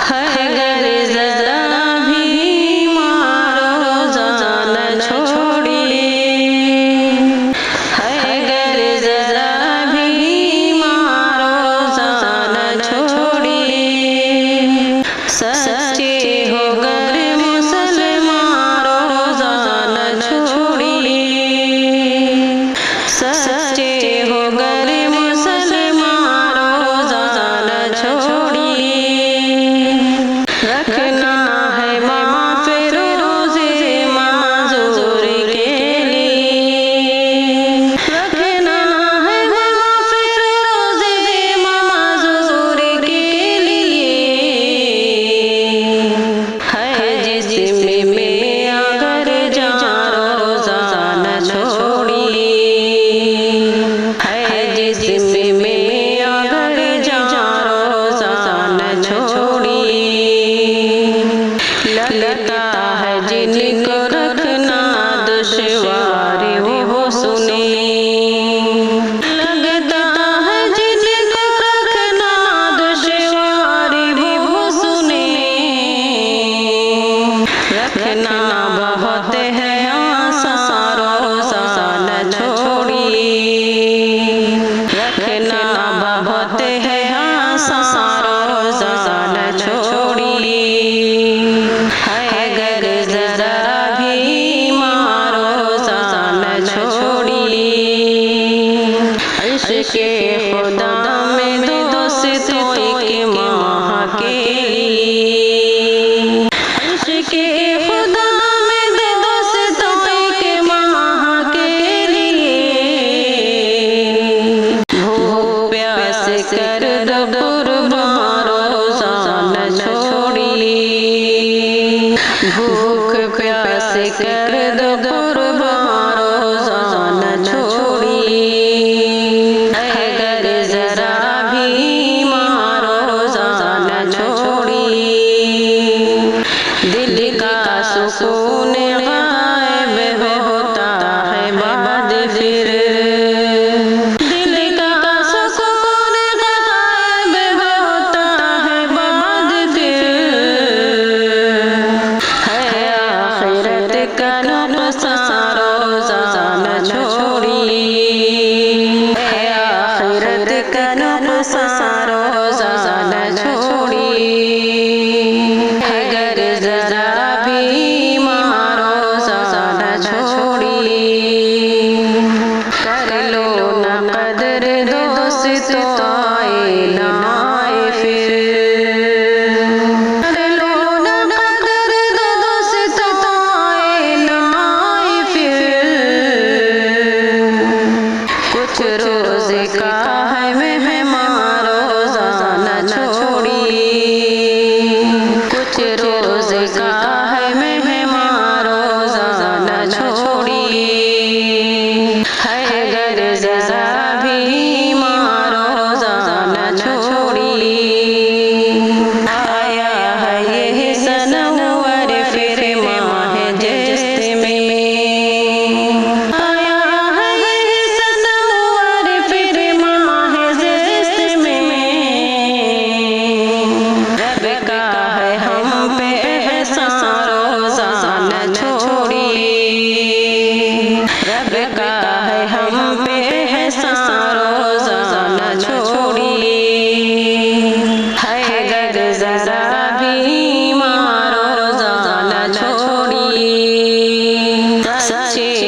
ہے گر ذرا بھی ماں روزہ نہ چھوڑیے، ہے گر ذرا بھی ماں روزہ نہ چھوڑیے، سچے ہو گر مسلمان روزہ نہ چھوڑیے، سچے ہو گر مسلمان روزہ نہ چھوڑیے، رکھنا ہے ماں پھر روزے معذور کے لیے، رکھنا ہے ماں پھر روزے معذور کے لیے، ہے جسم میں اگر جان روزہ نہ چھوڑیے، ہے جسم میں اگر جان روزہ نہ چھوڑیے، لگتا ہے جن کو رکھنا دشوار وہ سنے، لگتا ہے جن کو رکھنا دشوار وہ سنے، رکھنا بہت ہے آسان روزہ نہ چھوڑیے، رکھنا بہت ہے آسان روزہ نہ چھوڑیے، ہے گر ذرا بھی ماں روزہ نہ چھوڑیے، عشق خدا میں دوست ایک ماں کے لیے، عشق خدا میں دوست ایک ماں کے لیے، بھوک پیاس کر دو قربان روزہ نہ چھوڑیے، بھوک پیاس کر دو قربان روزہ نہ چھوڑیے، ہے گر ذرا بھی ماں روزہ نہ چھوڑیے، دل کا سکون غائب ہوتا ہے بعد پھر، دل کا سکون غائب ہوتا ہے بعد پھر، ہے آخرت کا نقصان روزہ نہ چھوڑیے، ہے آخرت کا نقصان روزہ نہ چھوڑیے، ہے گر ذرا بھی ماں روزہ نہ چھوڑیے، کر لو نہ قدر دوست تو آئے نہ آئے پھر، کر لو نہ قدر دوست تو آئے نہ آئے پھر، کچھ روزے کا ہے مہمان روزہ نہ چھوڑیے، کچھ روزے کا ہے مہمان روزہ نہ چھوڑیے، ہے گر ذرا بھی ماں روزہ نہ چھوڑیے، آیا ہے یہ سنور پھر ماہ جست میں، آیا ہے یہ سنور پھر ماہ جست میں، رب کا ہے ہم پہ احسان روزہ نہ چھوڑیے، رب کا ہے ہم پہ احسان روزہ نہ چھوڑیے، ہے گر ذرا بھی ماں روزہ نہ چھوڑیے، سچے